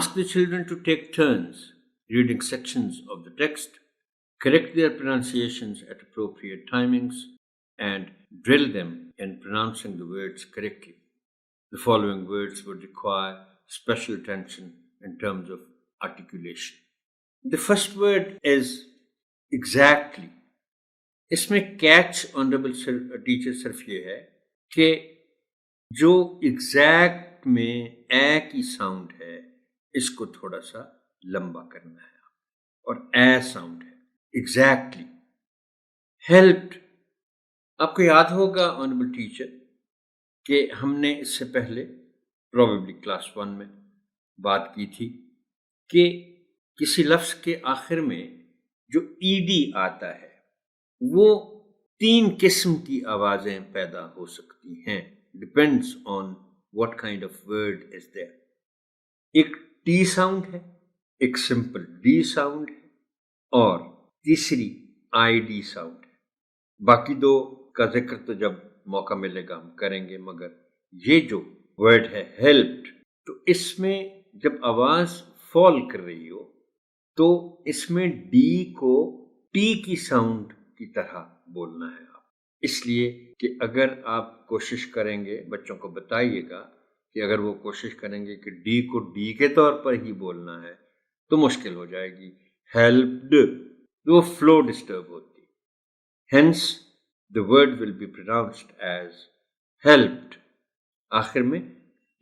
Ask the children to take turns reading sections of the text, correct their pronunciations at appropriate timings, and drill them in pronouncing the words correctly. The following words would require special attention in terms of articulation. The first word is exactly. इसमें catch honourable teacher सिर्फ ये है कि जो exact में ए की sound है इसको थोड़ा सा लंबा करना है और ए साउंड है एग्जैक्टली. हेल्प्ड, आपको याद होगा ऑनरेबल टीचर कि हमने इससे पहले प्रोबेबली क्लास 1 में बात की थी कि किसी लफ्ज के आखिर में जो ईडी आता है वो 3 किस्म की आवाजें पैदा हो सकती हैं. Depends on what kind of word is there. एक टी साउंड है, एक सिंपल डी साउंड है और तीसरी आईडी साउंड है. बाकी 2 का जिक्र तो जब मौका मिलेगा हम करेंगे, मगर ये जो वर्ड है हेल्प्ड, तो इसमें जब आवाज फॉल कर रही हो तो इसमें डी को टी की साउंड की तरह बोलना है आप. इसलिए कि अगर आप कोशिश करेंगे, बच्चों को बताइएगा कि अगर वो कोशिश करेंगे कि डी को डी के तौर पर ही बोलना है तो मुश्किल हो जाएगी. हेल्प्ड, वो फ्लो डिस्टर्ब होती. Hence the word will be pronounced as helped. आखिर में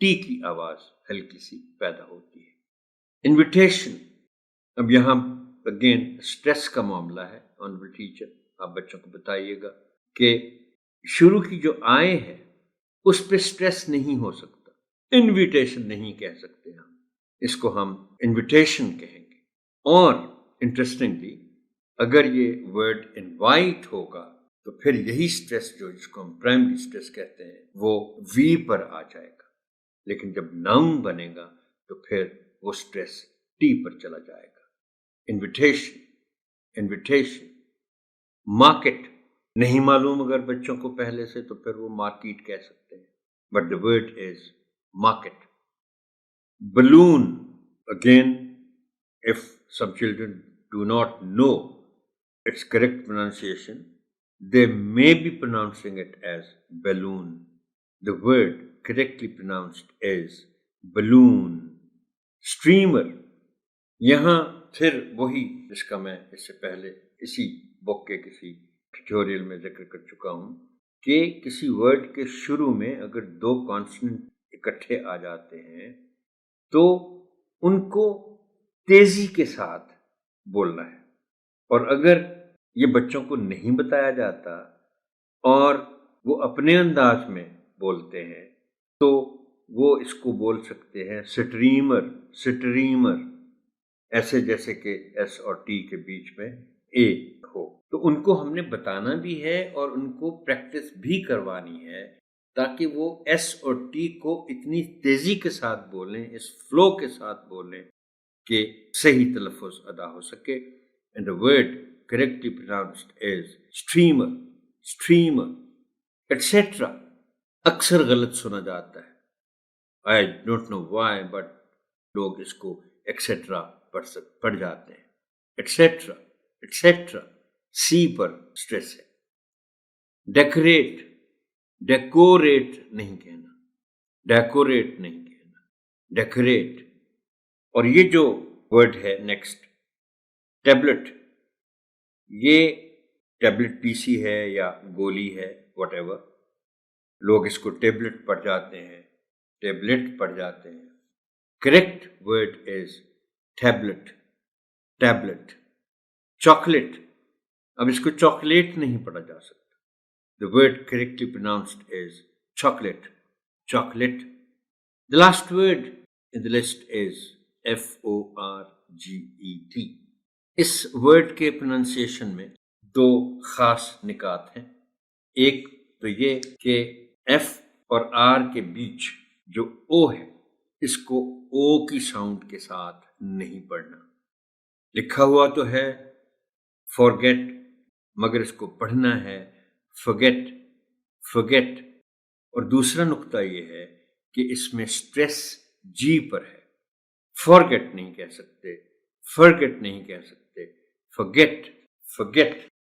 टी की आवाज हल्की सी पैदा होती है. इन्विटेशन, अब यहाँ अगेन स्ट्रेस का मामला है. ऑनरेबल टीचर, आप बच्चों को बताइएगा कि शुरू की जो आय है उस पे स्ट्रेस नहीं हो सकता. इनविटेशन नहीं कह सकते हम, इसको हम इनविटेशन कहेंगे. और इंटरेस्टिंगली अगर ये वर्ड इनवाइट होगा तो फिर यही स्ट्रेस जो जिसको हम प्राइमरी स्ट्रेस कहते हैं वो वी पर आ जाएगा. लेकिन जब नाउन बनेगा तो फिर वो स्ट्रेस टी पर चला जाएगा. Invitation, invitation. मार्केट नहीं मालूम अगर बच्चों को पहले से तो फिर वो मार्केट कह सकते हैं, but the word is market. Balloon, again if some children do not know its correct pronunciation, they may be pronouncing it as balloon. The word correctly pronounced is balloon. Streamer, यहाँ फिर वही जिसका मैं इससे पहले इसी बुक के किसी ट्यूटोरियल में जिक्र कर चुका हूँ कि किसी वर्ड के शुरू में अगर 2 कॉन्सोनेंट इकट्ठे आ जाते हैं तो उनको तेजी के साथ बोलना है. और अगर ये बच्चों को नहीं बताया जाता और वो अपने अंदाज में बोलते हैं तो वो इसको बोल सकते हैं स्ट्रीमर, स्ट्रीमर, ऐसे जैसे कि एस और टी के बीच में ए हो. तो उनको हमने बताना भी है और उनको प्रैक्टिस भी करवानी है ताकि वो एस और टी को इतनी तेजी के साथ बोलें, इस फ्लो के साथ बोलें कि सही तलफ़ुज़ अदा हो सके. And the word correctly pronounced is streamer, streamer, etc. अक्सर गलत सुना जाता है. I don't know why, but लोग इसको etc. पढ़ जाते हैं. etc. etc. C पर स्ट्रेस है. डेकोरेट, डेकोरेट नहीं कहना, डेकोरेट नहीं कहना, डेकोरेट. और ये जो वर्ड है नेक्स्ट, टैबलेट, ये टैबलेट पीसी है या गोली है, व्हाटएवर, लोग इसको टेबलेट पढ़ जाते हैं, टेबलेट पढ़ जाते हैं. Correct word is tablet, tablet. Chocolate, अब इसको चॉकलेट नहीं पढ़ा जा सकता. The word correctly pronounced is chocolate, chocolate. The last word in the list is FORGET. इस वर्ड के प्रोनाउंसिएशन में 2 खास निकात हैं. एक तो ये कि F और R के बीच जो O है इसको O की साउंड के साथ नहीं पढ़ना. लिखा हुआ तो है forget, मगर इसको पढ़ना है forget, forget. और दूसरा नुक्ता ये है कि इसमें स्ट्रेस G पर है. forget نہیں کہہ سکتے, forget نہیں کہہ سکتے, forget